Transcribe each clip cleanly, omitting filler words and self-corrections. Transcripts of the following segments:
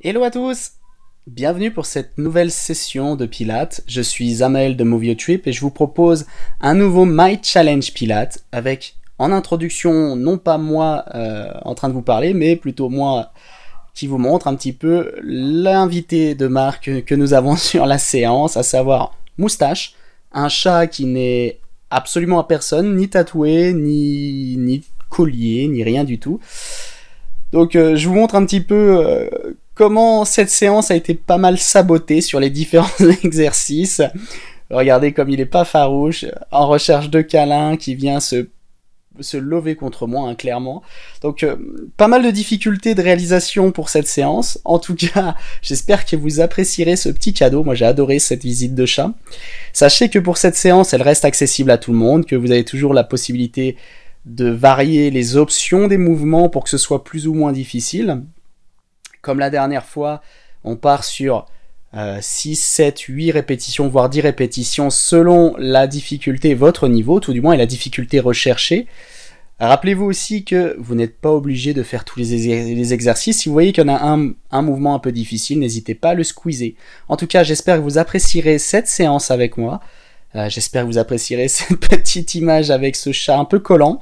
Hello à tous! Bienvenue pour cette nouvelle session de Pilates. Je suis Amael de Move Your Trip et je vous propose un nouveau My Challenge Pilates avec en introduction non pas moi en train de vous parler mais plutôt moi qui vous montre un petit peu l'invité de marque que nous avons sur la séance, à savoir Moustache, un chat qui n'est absolument à personne, ni tatoué, ni collier, ni rien du tout. Donc je vous montre un petit peu comment cette séance a été pas mal sabotée sur les différents exercices. Regardez comme il est pas farouche, en recherche de câlin, qui vient se lever contre moi, hein, clairement. Donc pas mal de difficultés de réalisation pour cette séance. En tout cas, j'espère que vous apprécierez ce petit cadeau. Moi j'ai adoré cette visite de chat. Sachez que pour cette séance, elle reste accessible à tout le monde, que vous avez toujours la possibilité de varier les options des mouvements pour que ce soit plus ou moins difficile. Comme la dernière fois, on part sur 6, 7, 8 répétitions, voire 10 répétitions selon la difficulté, votre niveau, tout du moins, et la difficulté recherchée. Rappelez-vous aussi que vous n'êtes pas obligé de faire tous les exercices. Si vous voyez qu'il y en a un mouvement un peu difficile, n'hésitez pas à le squeezer. En tout cas, j'espère que vous apprécierez cette séance avec moi. J'espère que vous apprécierez cette petite image avec ce chat un peu collant.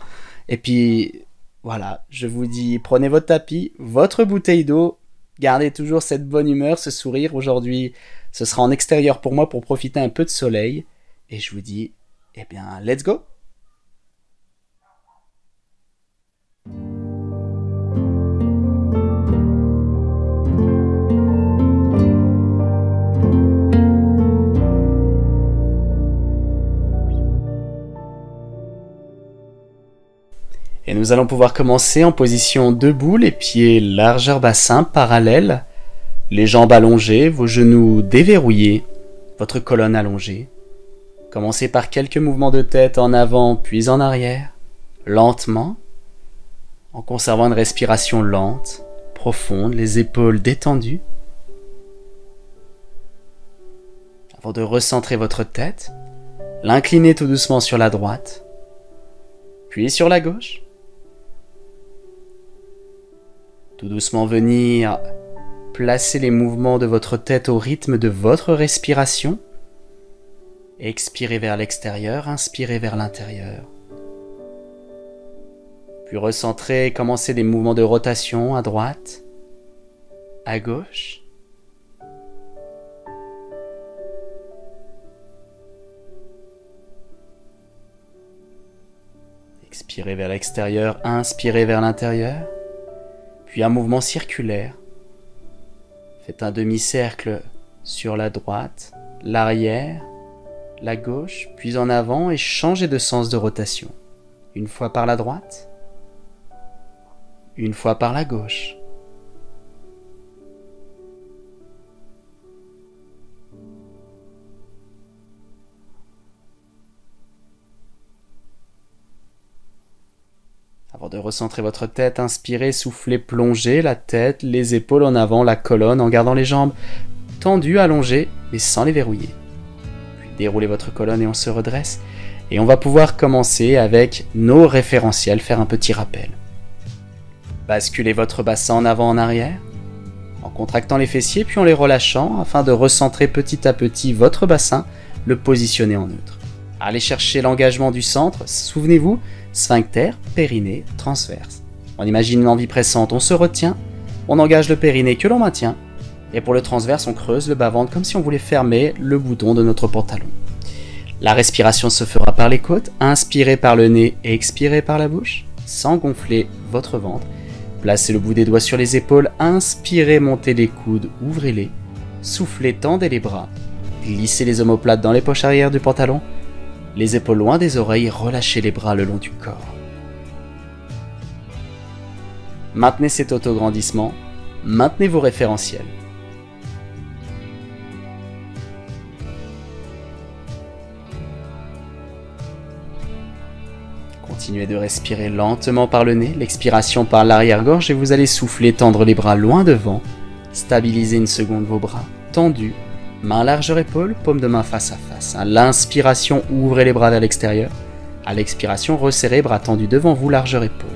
Et puis, voilà, je vous dis, prenez votre tapis, votre bouteille d'eau, gardez toujours cette bonne humeur, ce sourire. Aujourd'hui, ce sera en extérieur pour moi pour profiter un peu de soleil. Et je vous dis, eh bien, let's go! Et nous allons pouvoir commencer en position debout, les pieds largeur bassin, parallèles, les jambes allongées, vos genoux déverrouillés, votre colonne allongée. Commencez par quelques mouvements de tête en avant puis en arrière, lentement, en conservant une respiration lente, profonde, les épaules détendues. Avant de recentrer votre tête, l'incliner tout doucement sur la droite, puis sur la gauche. Tout doucement venir placer les mouvements de votre tête au rythme de votre respiration. Expirez vers l'extérieur, inspirez vers l'intérieur. Puis recentrez, commencez des mouvements de rotation à droite, à gauche. Expirez vers l'extérieur, inspirez vers l'intérieur. Puis un mouvement circulaire. Faites un demi-cercle sur la droite, l'arrière, la gauche, puis en avant et changez de sens de rotation. Une fois par la droite, une fois par la gauche. Avant de recentrer votre tête, inspirez, soufflez, plongez la tête, les épaules en avant, la colonne, en gardant les jambes tendues, allongées, mais sans les verrouiller. Puis déroulez votre colonne et on se redresse. Et on va pouvoir commencer avec nos référentiels, faire un petit rappel. Basculez votre bassin en avant, en arrière, en contractant les fessiers, puis en les relâchant, afin de recentrer petit à petit votre bassin, le positionner en neutre. Allez chercher l'engagement du centre, souvenez-vous, sphincter, périnée, transverse. On imagine une envie pressante, on se retient, on engage le périnée que l'on maintient, et pour le transverse, on creuse le bas-ventre comme si on voulait fermer le bouton de notre pantalon. La respiration se fera par les côtes, inspirez par le nez et expirez par la bouche, sans gonfler votre ventre. Placez le bout des doigts sur les épaules, inspirez, montez les coudes, ouvrez-les, soufflez, tendez les bras, glissez les omoplates dans les poches arrière du pantalon, les épaules loin des oreilles, relâchez les bras le long du corps. Maintenez cet autograndissement, maintenez vos référentiels. Continuez de respirer lentement par le nez, l'expiration par l'arrière-gorge et vous allez souffler, tendre les bras loin devant, stabiliser une seconde vos bras tendus, main largeur épaule, paume de main face à face. À l'inspiration, ouvrez les bras vers l'extérieur. À l'expiration, resserrez, bras tendus devant vous, largeur épaule.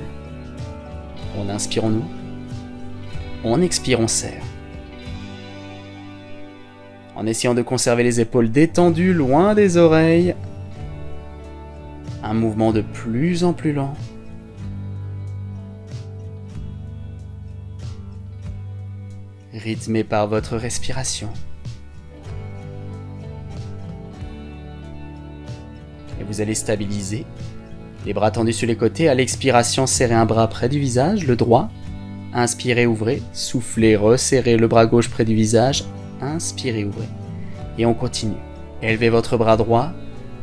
On inspire, on ouvre. On expire, on serre. en essayant de conserver les épaules détendues loin des oreilles. Un mouvement de plus en plus lent. Rythmé par votre respiration. Et vous allez stabiliser. Les bras tendus sur les côtés. À l'expiration, serrez un bras près du visage, le droit. Inspirez, ouvrez. Soufflez, resserrez le bras gauche près du visage. Inspirez, ouvrez. Et on continue. Élevez votre bras droit.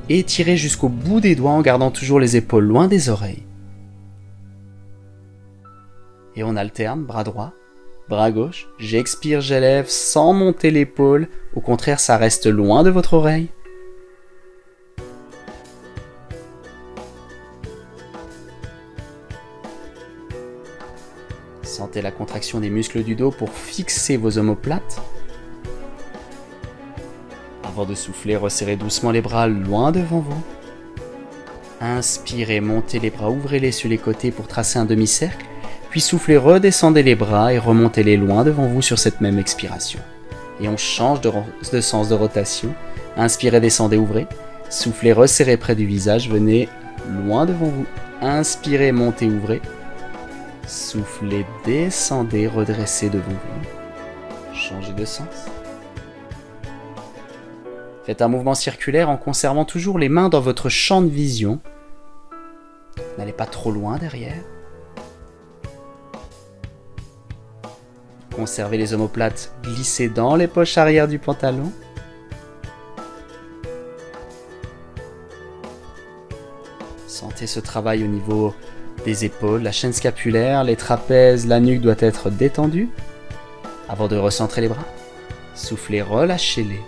Étirez jusqu'au bout des doigts en gardant toujours les épaules loin des oreilles. Et on alterne, bras droit, bras gauche. J'expire, j'élève sans monter l'épaule. Au contraire, ça reste loin de votre oreille. Sentez la contraction des muscles du dos pour fixer vos omoplates. Avant de souffler, resserrez doucement les bras loin devant vous. Inspirez, montez les bras, ouvrez-les sur les côtés pour tracer un demi-cercle. Puis soufflez, redescendez les bras et remontez-les loin devant vous sur cette même expiration. Et on change de sens de rotation. Inspirez, descendez, ouvrez. Soufflez, resserrez près du visage, venez loin devant vous. Inspirez, montez, ouvrez. Soufflez, descendez, redressez devant vous. Changez de sens. Faites un mouvement circulaire en conservant toujours les mains dans votre champ de vision. N'allez pas trop loin derrière. Conservez les omoplates glissées dans les poches arrière du pantalon. Sentez ce travail au niveau des épaules, la chaîne scapulaire, les trapèzes, la nuque doit être détendue. Avant de recentrer les bras, soufflez, relâchez-les.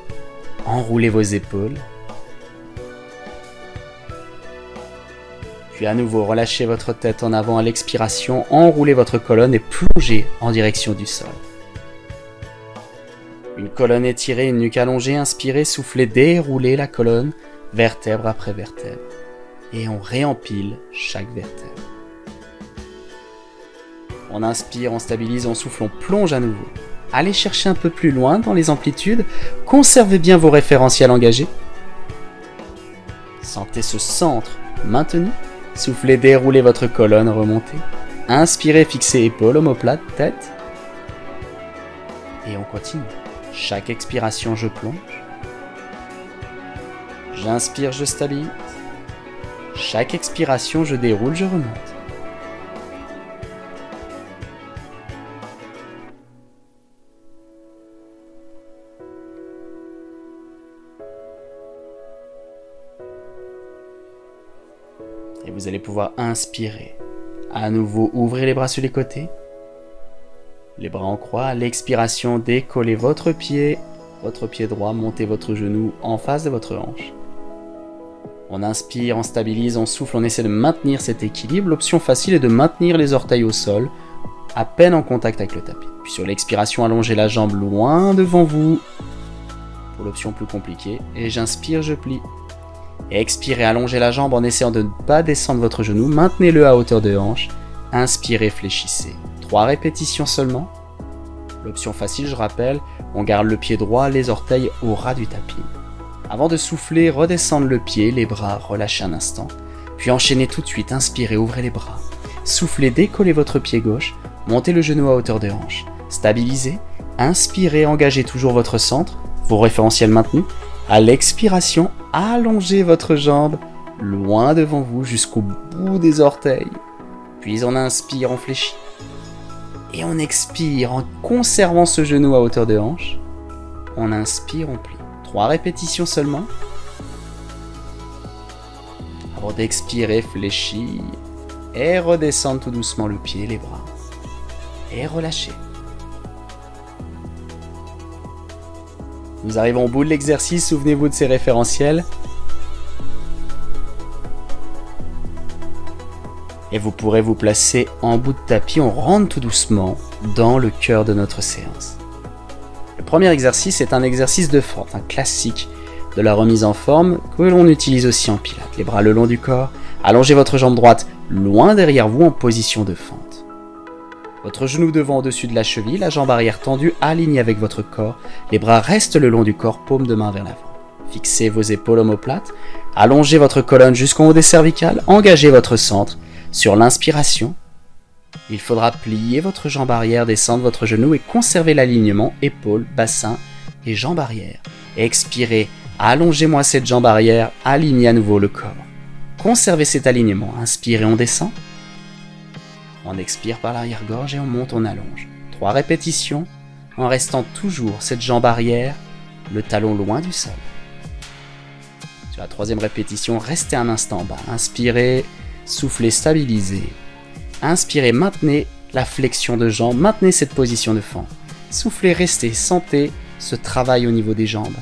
Enroulez vos épaules. Puis à nouveau, relâchez votre tête en avant à l'expiration, enroulez votre colonne et plongez en direction du sol. Une colonne étirée, une nuque allongée, inspirez, soufflez, déroulez la colonne, vertèbre après vertèbre. Et on réempile chaque vertèbre. On inspire, on stabilise, on souffle, on plonge à nouveau. Allez chercher un peu plus loin dans les amplitudes. Conservez bien vos référentiels engagés. Sentez ce centre maintenu. Soufflez, déroulez votre colonne, remontez. Inspirez, fixez épaules, omoplate, tête. Et on continue. Chaque expiration, je plonge. J'inspire, je stabilise. Chaque expiration, je déroule, je remonte. Et vous allez pouvoir inspirer. À nouveau, ouvrez les bras sur les côtés. Les bras en croix. À l'expiration, décollez votre pied droit, montez votre genou en face de votre hanche. On inspire, on stabilise, on souffle, on essaie de maintenir cet équilibre. L'option facile est de maintenir les orteils au sol, à peine en contact avec le tapis. Puis sur l'expiration, allongez la jambe loin devant vous. Pour l'option plus compliquée. Et j'inspire, je plie. Et expirez, allongez la jambe en essayant de ne pas descendre votre genou. Maintenez-le à hauteur de hanche. Inspirez, fléchissez. 3 répétitions seulement. L'option facile, je rappelle, on garde le pied droit, les orteils au ras du tapis. Avant de souffler, redescendre le pied, les bras, relâchez un instant. Puis enchaînez tout de suite, inspirez, ouvrez les bras. Soufflez, décollez votre pied gauche. Montez le genou à hauteur de hanche. Stabilisez. Inspirez, engagez toujours votre centre. Vos référentiels maintenus. À l'expiration, allongez votre jambe loin devant vous jusqu'au bout des orteils. Puis on inspire, on fléchit. Et on expire en conservant ce genou à hauteur de hanche. On inspire, on plie. 3 répétitions seulement. Avant d'expirer, fléchir. Et redescendre tout doucement le pied, les bras. Et relâchez. Nous arrivons au bout de l'exercice, souvenez-vous de ces référentiels. Et vous pourrez vous placer en bout de tapis, on rentre tout doucement dans le cœur de notre séance. Le premier exercice est un exercice de fente, un classique de la remise en forme que l'on utilise aussi en pilates. Les bras le long du corps, allongez votre jambe droite loin derrière vous en position de fente. Votre genou devant au-dessus de la cheville, la jambe arrière tendue, alignée avec votre corps. Les bras restent le long du corps, paume de main vers l'avant. Fixez vos épaules omoplates. Allongez votre colonne jusqu'en haut des cervicales. Engagez votre centre. Sur l'inspiration, il faudra plier votre jambe arrière, descendre votre genou et conserver l'alignement épaules, bassin et jambe arrière. Expirez. Allongez-moi cette jambe arrière. Alignez à nouveau le corps. Conservez cet alignement. Inspirez, on descend. On expire par l'arrière-gorge et on monte, on allonge. 3 répétitions en restant toujours cette jambe arrière, le talon loin du sol. Sur la 3e répétition, restez un instant bas. Inspirez, soufflez, stabilisez. Inspirez, maintenez la flexion de jambe, maintenez cette position de fente. Soufflez, restez, sentez ce travail au niveau des jambes.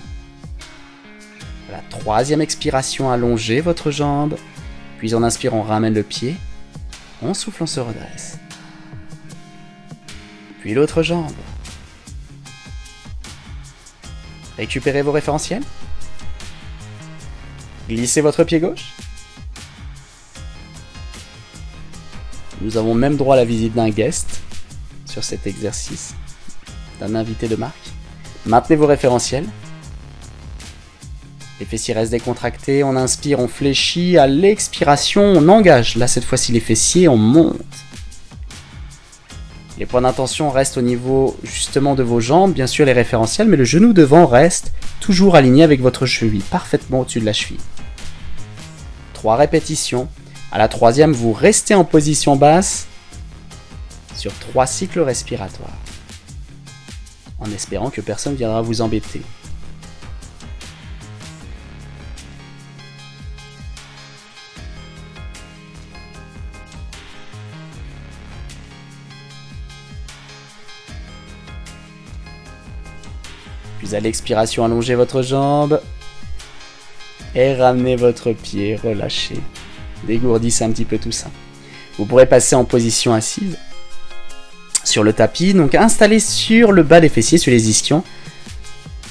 La 3e expiration, allongez votre jambe. Puis en inspirant, on ramène le pied. On souffle, on se redresse. Puis l'autre jambe. Récupérez vos référentiels. Glissez votre pied gauche. Nous avons même droit à la visite d'un guest sur cet exercice, d'un invité de marque. Maintenez vos référentiels. Les fessiers restent décontractés, on inspire, on fléchit, à l'expiration, on engage. Là, cette fois-ci, les fessiers, on monte. Les points d'intention restent au niveau, justement, de vos jambes, bien sûr, les référentiels, mais le genou devant reste toujours aligné avec votre cheville, parfaitement au-dessus de la cheville. 3 répétitions. À la 3e, vous restez en position basse sur 3 cycles respiratoires, en espérant que personne ne viendra vous embêter. Puis à l'expiration, allongez votre jambe et ramenez votre pied, relâchez. Dégourdissez un petit peu tout ça. Vous pourrez passer en position assise sur le tapis. Donc installez sur le bas des fessiers, sur les ischions,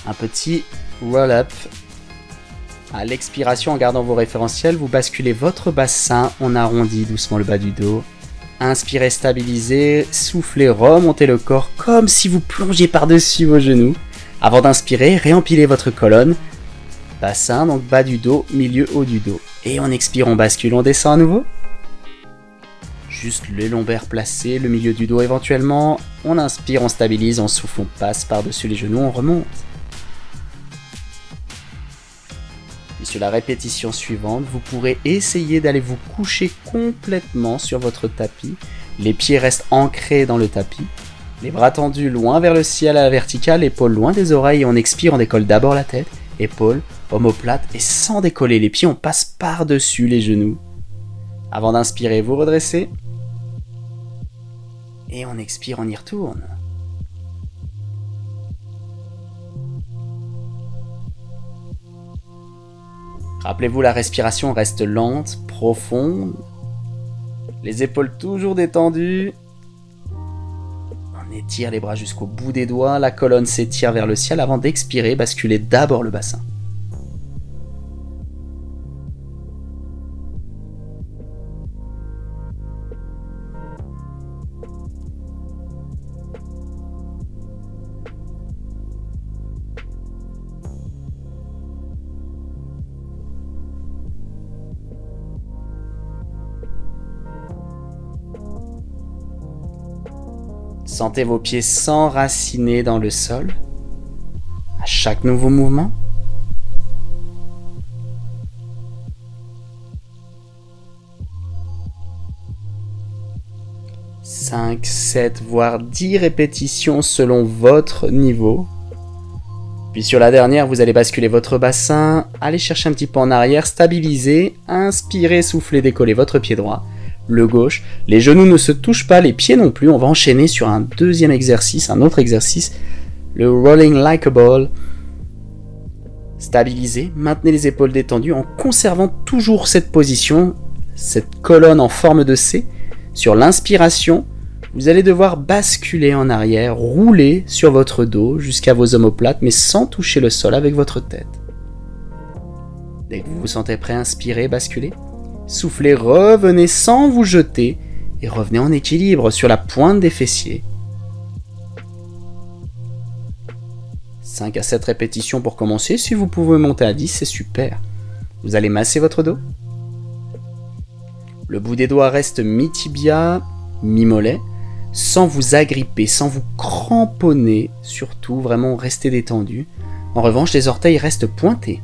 un petit roll-up. À l'expiration, en gardant vos référentiels, vous basculez votre bassin, on arrondit doucement le bas du dos. Inspirez, stabilisez, soufflez, remontez le corps comme si vous plongiez par-dessus vos genoux. Avant d'inspirer, réempilez votre colonne. Bassin, donc bas du dos, milieu, haut du dos. Et on expire, on bascule, on descend à nouveau. Juste les lombaires placés, le milieu du dos éventuellement. On inspire, on stabilise, on souffle, on passe par-dessus les genoux, on remonte. Et sur la répétition suivante, vous pourrez essayer d'aller vous coucher complètement sur votre tapis. Les pieds restent ancrés dans le tapis. Les bras tendus loin vers le ciel à la verticale, épaules loin des oreilles et on expire, on décolle d'abord la tête, épaules, omoplate et sans décoller les pieds, on passe par-dessus les genoux. Avant d'inspirer, vous redressez. Et on expire, on y retourne. Rappelez-vous, la respiration reste lente, profonde. Les épaules toujours détendues. On étire les bras jusqu'au bout des doigts, la colonne s'étire vers le ciel avant d'expirer, basculez d'abord le bassin. Sentez vos pieds s'enraciner dans le sol à chaque nouveau mouvement. « 5, 7, voire 10 répétitions selon votre niveau. Puis sur la dernière, vous allez basculer votre bassin, aller chercher un petit peu en arrière, stabiliser, inspirez, soufflez, décollez votre pied droit. Le gauche, les genoux ne se touchent pas, les pieds non plus. On va enchaîner sur un deuxième exercice, un autre exercice, le rolling like a ball. Stabilisez, maintenez les épaules détendues en conservant toujours cette position, cette colonne en forme de C. Sur l'inspiration, vous allez devoir basculer en arrière, rouler sur votre dos jusqu'à vos omoplates, mais sans toucher le sol avec votre tête. Dès que vous vous sentez prêt, inspirez, basculez. Soufflez, revenez sans vous jeter et revenez en équilibre sur la pointe des fessiers. 5 à 7 répétitions pour commencer. Si vous pouvez monter à 10, c'est super. Vous allez masser votre dos. Le bout des doigts reste mi-tibia, mi-mollet, sans vous agripper, sans vous cramponner, surtout, vraiment restez détendu. En revanche, les orteils restent pointés.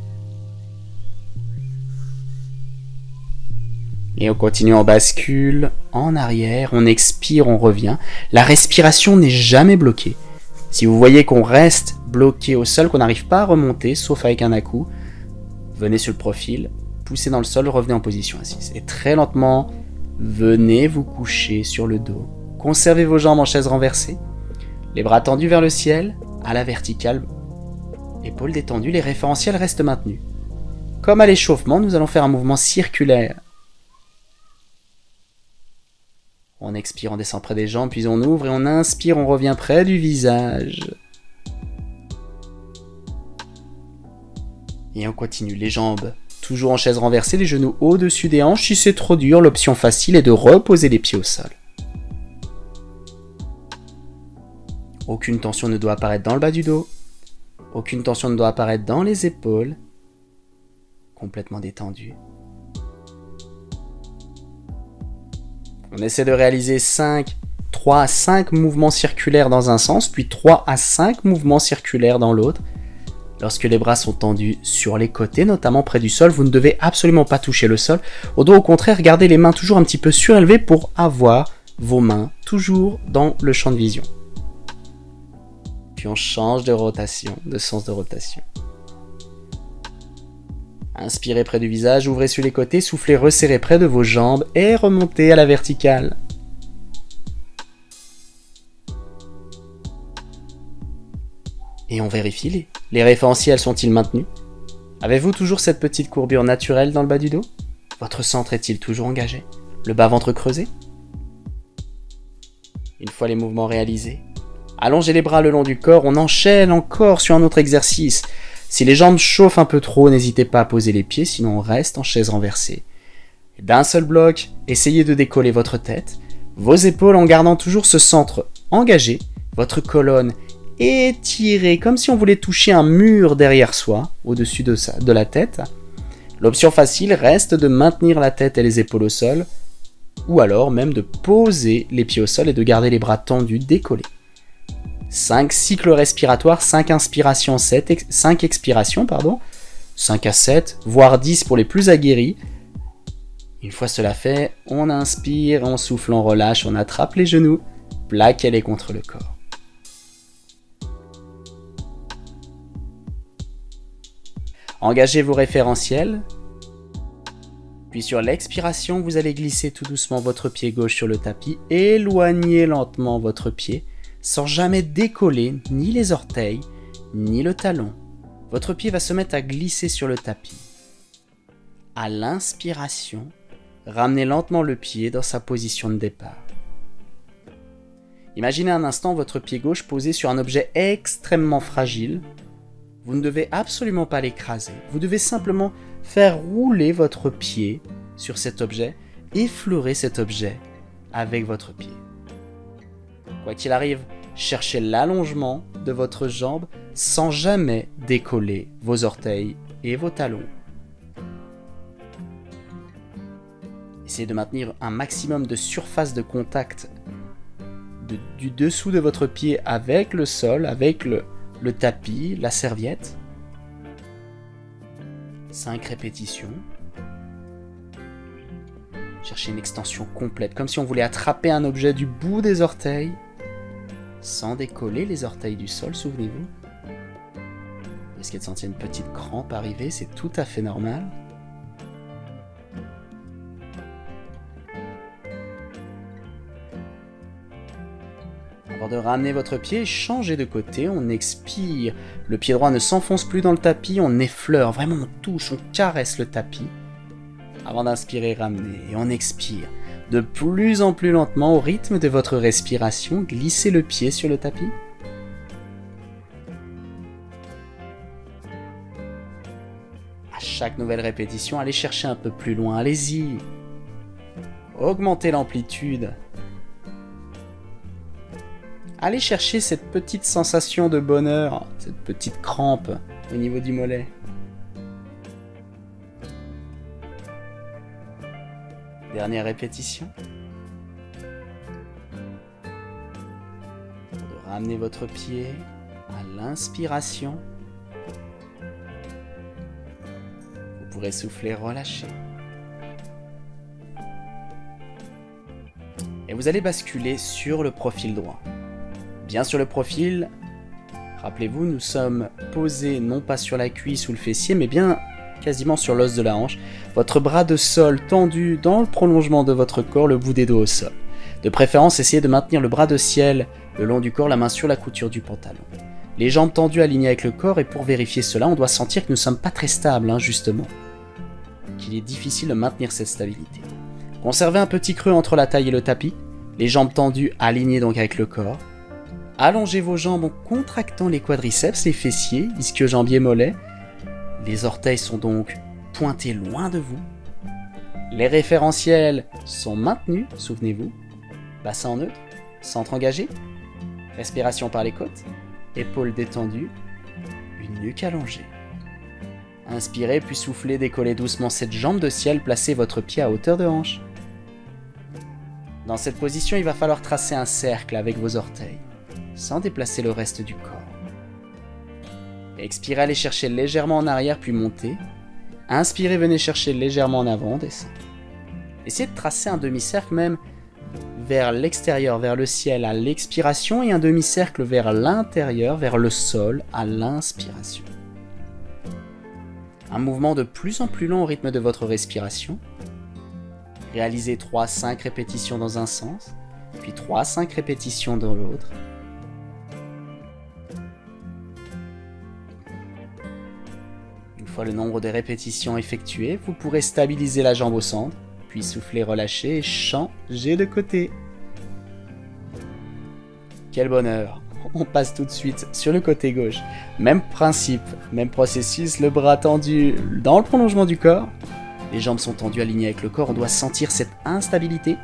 Et on continue en bascule, en arrière, on expire, on revient. La respiration n'est jamais bloquée. Si vous voyez qu'on reste bloqué au sol, qu'on n'arrive pas à remonter, sauf avec un à-coup, venez sur le profil, poussez dans le sol, revenez en position assise. Et très lentement, venez vous coucher sur le dos. Conservez vos jambes en chaise renversée, les bras tendus vers le ciel, à la verticale, épaules détendues, les référentiels restent maintenus. Comme à l'échauffement, nous allons faire un mouvement circulaire. On expire, on descend près des jambes, puis on ouvre et on inspire, on revient près du visage. Et on continue, les jambes toujours en chaise renversée, les genoux au-dessus des hanches. Si c'est trop dur, l'option facile est de reposer les pieds au sol. Aucune tension ne doit apparaître dans le bas du dos. Aucune tension ne doit apparaître dans les épaules. Complètement détendu. On essaie de réaliser 3 à 5 mouvements circulaires dans un sens, puis 3 à 5 mouvements circulaires dans l'autre. Lorsque les bras sont tendus sur les côtés, notamment près du sol, vous ne devez absolument pas toucher le sol. Au dos, au contraire, gardez les mains toujours un petit peu surélevées pour avoir vos mains toujours dans le champ de vision. Puis on change de rotation, de sens de rotation. Inspirez près du visage, ouvrez sur les côtés, soufflez, resserrez près de vos jambes et remontez à la verticale. Et on vérifie, les référentiels sont-ils maintenus? Avez-vous toujours cette petite courbure naturelle dans le bas du dos? Votre centre est-il toujours engagé? Le bas-ventre creusé? Une fois les mouvements réalisés, allongez les bras le long du corps, on enchaîne encore sur un autre exercice. Si les jambes chauffent un peu trop, n'hésitez pas à poser les pieds, sinon on reste en chaise renversée. D'un seul bloc, essayez de décoller votre tête, vos épaules en gardant toujours ce centre engagé, votre colonne étirée, comme si on voulait toucher un mur derrière soi, au-dessus de la tête. L'option facile reste de maintenir la tête et les épaules au sol, ou alors même de poser les pieds au sol et de garder les bras tendus, décollés. 5 cycles respiratoires, 5 inspirations, 5 expirations, 5 à 7, voire 10 pour les plus aguerris. Une fois cela fait, on inspire, on souffle, on relâche, on attrape les genoux, plaquez-les contre le corps. Engagez vos référentiels, puis sur l'expiration, vous allez glisser tout doucement votre pied gauche sur le tapis, éloignez lentement votre pied, sans jamais décoller ni les orteils, ni le talon. Votre pied va se mettre à glisser sur le tapis. À l'inspiration, ramenez lentement le pied dans sa position de départ. Imaginez un instant votre pied gauche posé sur un objet extrêmement fragile. Vous ne devez absolument pas l'écraser. Vous devez simplement faire rouler votre pied sur cet objet, effleurer cet objet avec votre pied. Quoi qu'il arrive, cherchez l'allongement de votre jambe sans jamais décoller vos orteils et vos talons. Essayez de maintenir un maximum de surface de contact du dessous de votre pied avec le sol, avec le tapis, la serviette. 5 répétitions. Cherchez une extension complète, comme si on voulait attraper un objet du bout des orteils, sans décoller les orteils du sol, souvenez-vous. Vous risquez de sentir une petite crampe arriver, c'est tout à fait normal. Avant de ramener votre pied, changez de côté, on expire. Le pied droit ne s'enfonce plus dans le tapis, on effleure, vraiment on touche, on caresse le tapis. Avant d'inspirer, ramenez et on expire. De plus en plus lentement, au rythme de votre respiration, glissez le pied sur le tapis. À chaque nouvelle répétition, allez chercher un peu plus loin, allez-y. Augmentez l'amplitude Allez chercher cette petite sensation de bonheur, cette petite crampe au niveau du mollet. Dernière répétition. Ramenez votre pied à l'inspiration. Vous pourrez souffler, relâcher. Et vous allez basculer sur le profil droit. Bien sur le profil, rappelez-vous, nous sommes posés non pas sur la cuisse ou le fessier, mais bien quasiment sur l'os de la hanche. Votre bras de sol tendu dans le prolongement de votre corps, le bout des dos au sol. De préférence, essayez de maintenir le bras de ciel le long du corps, la main sur la couture du pantalon. Les jambes tendues alignées avec le corps, et pour vérifier cela, on doit sentir que nous ne sommes pas très stables, justement. Qu'il est difficile de maintenir cette stabilité. Conservez un petit creux entre la taille et le tapis, les jambes tendues alignées donc avec le corps. Allongez vos jambes en contractant les quadriceps, les fessiers, ischio-jambiers, mollets. Les orteils sont donc pointés loin de vous. Les référentiels sont maintenus, souvenez-vous. Bassin en neutre, centre engagé, respiration par les côtes, épaules détendues, une nuque allongée. Inspirez puis soufflez, décollez doucement cette jambe de ciel, placez votre pied à hauteur de hanche. Dans cette position, il va falloir tracer un cercle avec vos orteils, sans déplacer le reste du corps. Expirez, allez chercher légèrement en arrière puis montez. Inspirez, venez chercher légèrement en avant, descendez. Essayez de tracer un demi-cercle même vers l'extérieur, vers le ciel à l'expiration et un demi-cercle vers l'intérieur, vers le sol à l'inspiration. Un mouvement de plus en plus lent au rythme de votre respiration. Réalisez 3-5 répétitions dans un sens, puis 3-5 répétitions dans l'autre. Une fois le nombre de répétitions effectuées, vous pourrez stabiliser la jambe au centre, puis souffler, relâcher et changer de côté. Quel bonheur! On passe tout de suite sur le côté gauche. Même principe, même processus, le bras tendu dans le prolongement du corps. Les jambes sont tendues, alignées avec le corps, on doit sentir cette instabilité.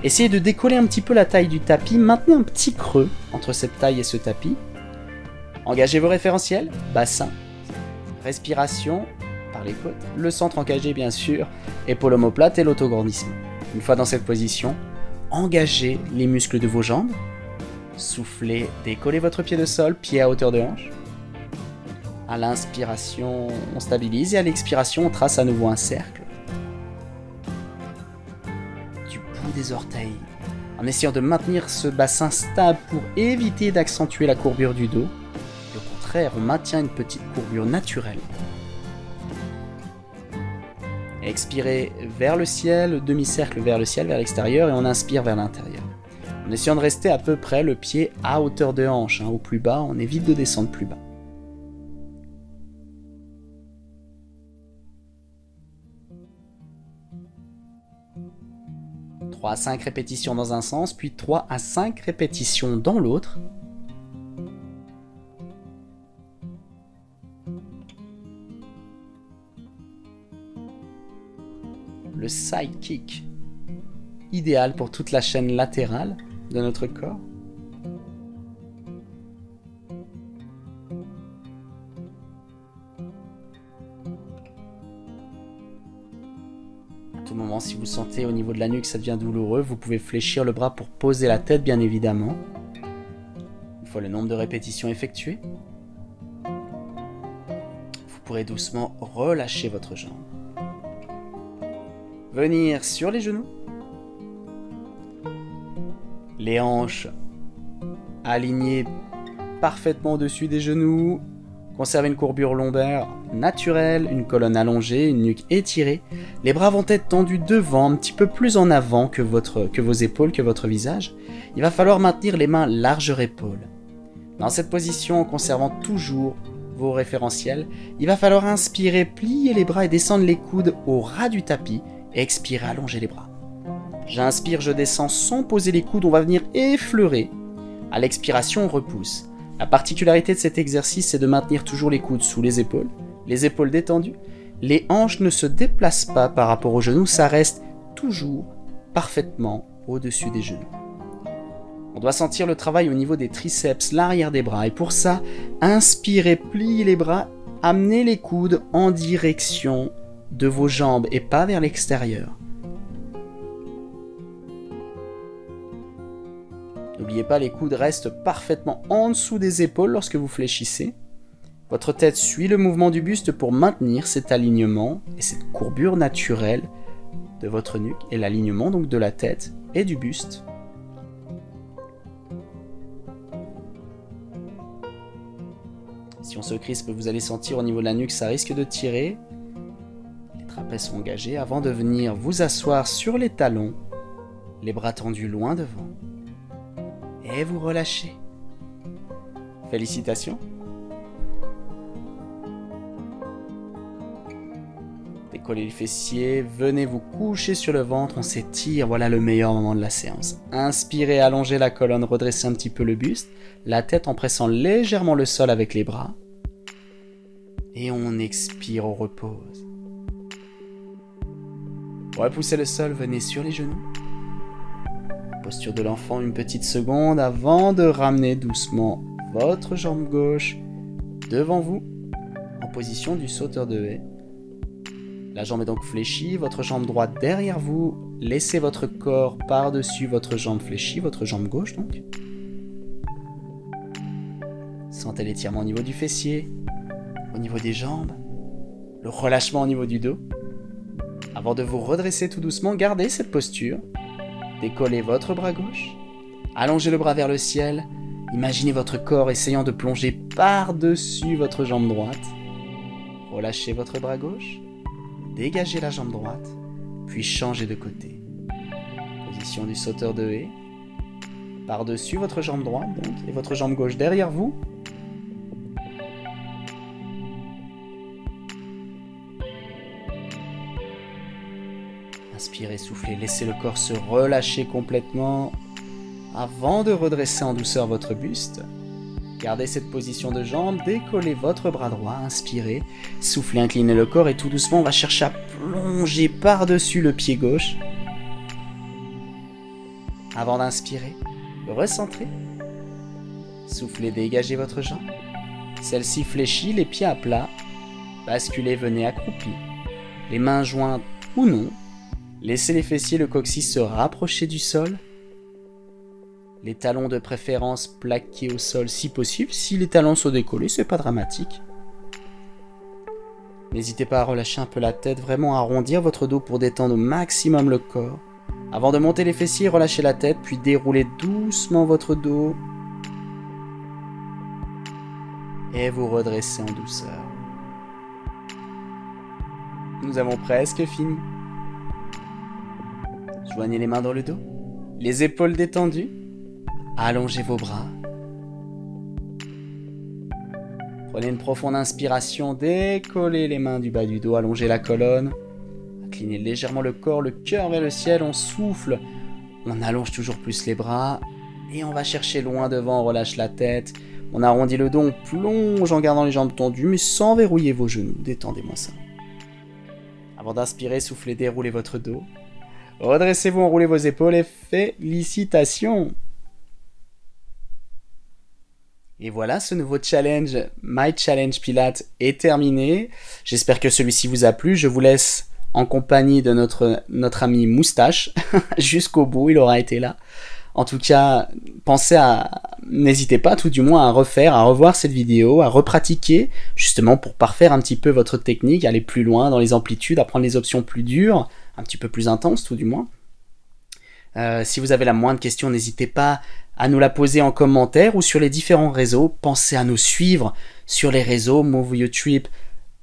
Essayez de décoller un petit peu la taille du tapis, maintenez un petit creux entre cette taille et ce tapis. Engagez vos référentiels, bassin, respiration par les côtes, le centre engagé bien sûr, épaules omoplates et l'autograndissement. Une fois dans cette position, engagez les muscles de vos jambes, soufflez, décollez votre pied de sol, pied à hauteur de hanche. À l'inspiration, on stabilise et à l'expiration, on trace à nouveau un cercle. Du bout des orteils, en essayant de maintenir ce bassin stable pour éviter d'accentuer la courbure du dos. Et au contraire, on maintient une petite courbure naturelle. Expirez vers le ciel, demi-cercle vers le ciel, vers l'extérieur, et on inspire vers l'intérieur. En essayant de rester à peu près le pied à hauteur de hanche, au plus bas, on évite de descendre plus bas. « 3 à 5 répétitions dans un sens, puis 3 à 5 répétitions dans l'autre. Le side kick, idéal pour toute la chaîne latérale de notre corps. À tout moment, si vous sentez au niveau de la nuque ça devient douloureux, vous pouvez fléchir le bras pour poser la tête bien évidemment. Une fois le nombre de répétitions effectuées, vous pourrez doucement relâcher votre jambe. Venir sur les genoux. Les hanches alignées parfaitement au-dessus des genoux. Conservez une courbure lombaire naturelle, une colonne allongée, une nuque étirée. Les bras vont être tendus devant, un petit peu plus en avant que vos épaules, que votre visage. Il va falloir maintenir les mains largeur épaules. Dans cette position, en conservant toujours vos référentiels, il va falloir inspirer, plier les bras et descendre les coudes au ras du tapis. Expirez, allongez les bras. J'inspire, je descends sans poser les coudes, on va venir effleurer. À l'expiration, on repousse. La particularité de cet exercice, c'est de maintenir toujours les coudes sous les épaules détendues. Les hanches ne se déplacent pas par rapport aux genoux, ça reste toujours parfaitement au-dessus des genoux. On doit sentir le travail au niveau des triceps, l'arrière des bras. Et pour ça, inspirez, pliez les bras, amenez les coudes en direction de vos jambes et pas vers l'extérieur. N'oubliez pas, les coudes restent parfaitement en dessous des épaules lorsque vous fléchissez. Votre tête suit le mouvement du buste pour maintenir cet alignement et cette courbure naturelle de votre nuque et l'alignement donc de la tête et du buste. Si on se crispe, vous allez sentir au niveau de la nuque, ça risque de tirer. Les trapèzes sont engagés avant de venir vous asseoir sur les talons, les bras tendus loin devant. Et vous relâchez. Félicitations. Décollez les fessiers, venez vous coucher sur le ventre, on s'étire, voilà le meilleur moment de la séance. Inspirez, allongez la colonne, redressez un petit peu le buste, la tête en pressant légèrement le sol avec les bras. Et on expire, on repose. Repoussez le sol, venez sur les genoux. Posture de l'enfant, une petite seconde avant de ramener doucement votre jambe gauche devant vous en position du sauteur de haie. La jambe est donc fléchie, votre jambe droite derrière vous. Laissez votre corps par-dessus votre jambe fléchie, votre jambe gauche donc. Sentez l'étirement au niveau du fessier, au niveau des jambes, le relâchement au niveau du dos. Avant de vous redresser tout doucement, gardez cette posture. Décollez votre bras gauche, allongez le bras vers le ciel, imaginez votre corps essayant de plonger par-dessus votre jambe droite. Relâchez votre bras gauche, dégagez la jambe droite, puis changez de côté. Position du sauteur de haie, par-dessus votre jambe droite donc, et votre jambe gauche derrière vous. Inspirez, soufflez, laissez le corps se relâcher complètement avant de redresser en douceur votre buste. Gardez cette position de jambe, décollez votre bras droit, inspirez, soufflez, inclinez le corps et tout doucement on va chercher à plonger par-dessus le pied gauche. Avant d'inspirer, recentrez, soufflez, dégagez votre jambe. Celle-ci fléchit, les pieds à plat, basculez, venez accroupi, les mains jointes ou non. Laissez les fessiers, le coccyx se rapprocher du sol. Les talons de préférence plaqués au sol si possible. Si les talons sont décollés, c'est pas dramatique. N'hésitez pas à relâcher un peu la tête, vraiment arrondir votre dos pour détendre au maximum le corps. Avant de monter les fessiers, relâchez la tête, puis déroulez doucement votre dos. Et vous redressez en douceur. Nous avons presque fini. Joignez les mains dans le dos, les épaules détendues, allongez vos bras. Prenez une profonde inspiration, décollez les mains du bas du dos, allongez la colonne, inclinez légèrement le corps, le cœur vers le ciel, on souffle, on allonge toujours plus les bras et on va chercher loin devant, on relâche la tête, on arrondit le dos, on plonge en gardant les jambes tendues mais sans verrouiller vos genoux, détendez-moi ça. Avant d'inspirer, soufflez, déroulez votre dos. Redressez-vous, enroulez vos épaules et félicitations! Et voilà, ce nouveau challenge, My Challenge Pilates, est terminé. J'espère que celui-ci vous a plu. Je vous laisse en compagnie de notre ami Moustache jusqu'au bout, il aura été là. En tout cas, n'hésitez pas tout du moins à revoir cette vidéo, à repratiquer, justement pour parfaire un petit peu votre technique, aller plus loin dans les amplitudes, apprendre les options plus dures, un petit peu plus intenses tout du moins. Si vous avez la moindre question, n'hésitez pas à nous la poser en commentaire ou sur les différents réseaux. Pensez à nous suivre sur les réseaux Move Your Trip,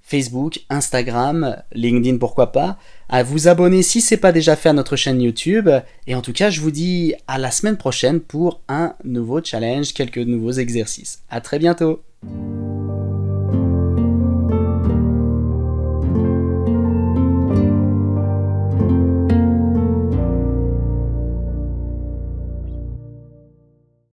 Facebook, Instagram, LinkedIn pourquoi pas, à vous abonner si ce n'est pas déjà fait à notre chaîne YouTube. Et en tout cas, je vous dis à la semaine prochaine pour un nouveau challenge, quelques nouveaux exercices. À très bientôt!